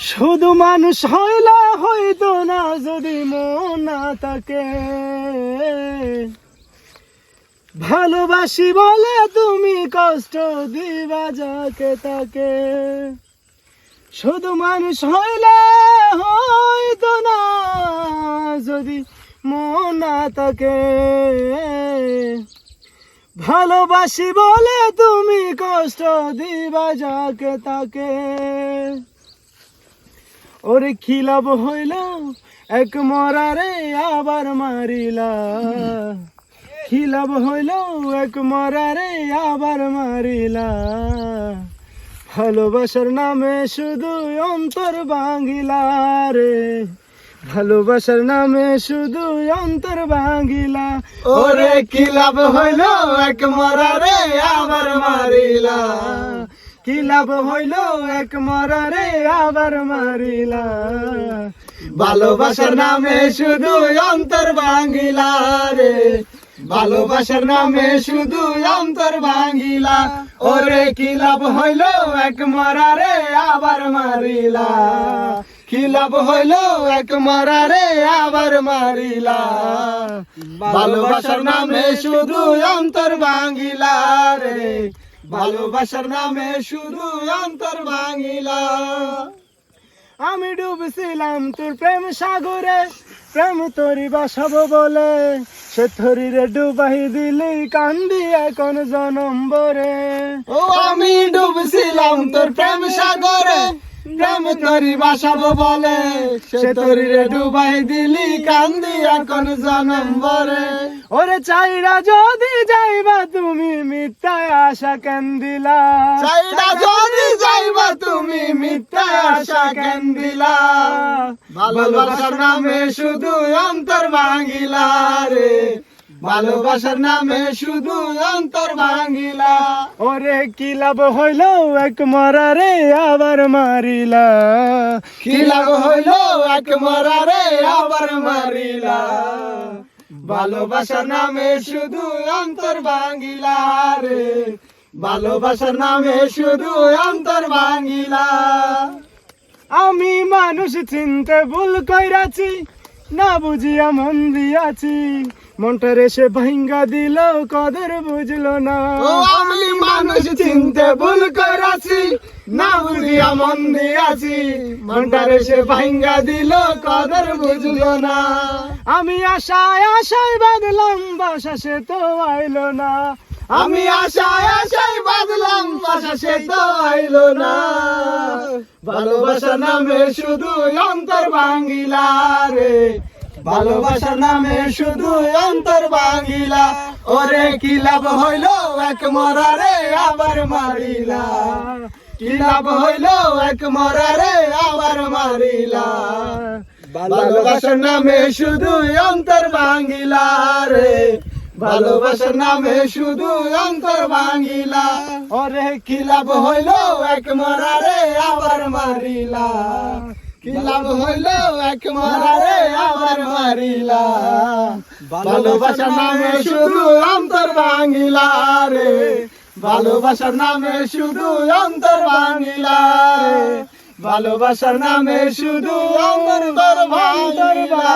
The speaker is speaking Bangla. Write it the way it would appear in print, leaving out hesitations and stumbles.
শুধু মানুষ হইলে হইতো না যদি মন না থাকে। ভালোবাসি বলে তুমি কষ্ট দিবা যাকে তাকে। শুধু মানুষ হইলে হইতো না যদি মন না থাকে। ভালোবাসি বলে তুমি কষ্ট দিবা যাকে তাকে। ওরে কি লাভ হইল এক মরারে আবার মারিলা। কি লাভ হইল এক মরারে আবার মারিলা। ভালোবাসার নামে শুধু অন্তর ভাঙিলা রে। ভালোবাসার নামে শুধু অন্তর ভাঙিলা। ওরে কি লাভ হইল এক মরারে আবার মারিলা। কি লাভ হইল এক মরারে আবার মারিলা। ভালোবাসার নামে শুধু অন্তর ভাঙিলা রে। ভালোবাসার নামে শুধু অন্তর ভাঙিলা। ওরে কি লাভ হইল এক মরারে আবার মারিলা। কি লাভ হইল এক মরারে আবার মারিলা। ভালোবাসার নামে শুধু অন্তর ভাঙিলা রে। ভালোবাসার নামে শুধু অন্তর ভাঙিলা। আমি ডুবছিলাম তোর প্রেম সাগরে, প্রেম তোরি বাসাব বলে। সে থরিরে ডুবাই দিলি কান্দি এখন জনম বরে। ও আমি ডুবছিলাম তোর প্রেম সাগরে, প্রেম তোরি বাসাবো বলে। সে তোরিরে ডুবাই দিলি কান্দি এখন জনম বরে। ওরে চাইরা যদি যাইবা তুমি মিথ্যায় আশা কেন দিলা। চাইরা যদি যাইবা তুমি মিথ্যা আশা কেন দিলা। ভালোবাসার নামে শুধু অন্তর ভাঙিলা রে। ভালোবাসার নামে শুধু অন্তর ভাঙিলা। ওরে কি লাভ হইল এক মরারে আবার মারিলা। কি লাভ হইল এক মরারে আবার মারিলা। ভালোবাসার নামে শুধু অন্তর ভাঙিলা রে। ভালোবাসার নামে শুধু অন্তর ভাঙিলা। আমি মানুষ চিনতে ভুল কইরাছি, না বুঝিয়া মন দিয়াছি। মনটারে সে ভাঙ্গা দিল কদর বুঝলো না। ও আমি মানুষ চিনতে ভুল করাছি, না বুঝিয়া মন দিয়াছি। মনটারে সে ভাঙ্গা দিল কদর বুঝলো না। আমি আশায় আশায় বাঁধলাম বাসা সে তো আইলো না। আমি আশায় আশায় বাঁধলাম বাসা সে তো আইলো না। ভালোবাসার নামে শুধু অন্তর ভাঙিলা রে। ভালোবাসার নামে শুধু অন্তর ভাঙিলা। ওরে কি লাভ হইল এক মরারে আবার মারিলা। কি লাভ হইল এক মরারে আবার মারিলা। ভালোবাসার নামে শুধু অন্তর ভাঙিলা রে। ভালোবাসার নামে শুধু অন্তর ভাঙিলা। ওরে কি লাভ হইল এক মরারে আবার মারিলা। কি লাভ হইল এক মরারে আবার মারিলা। ভালোবাসার নামে শুধু অন্তর ভাঙিলা রে। ভালোবাসার নামে শুধু অন্তর ভাঙিলা রে। ভালোবাসার নামে শুধু অন্তর ভাঙিলা।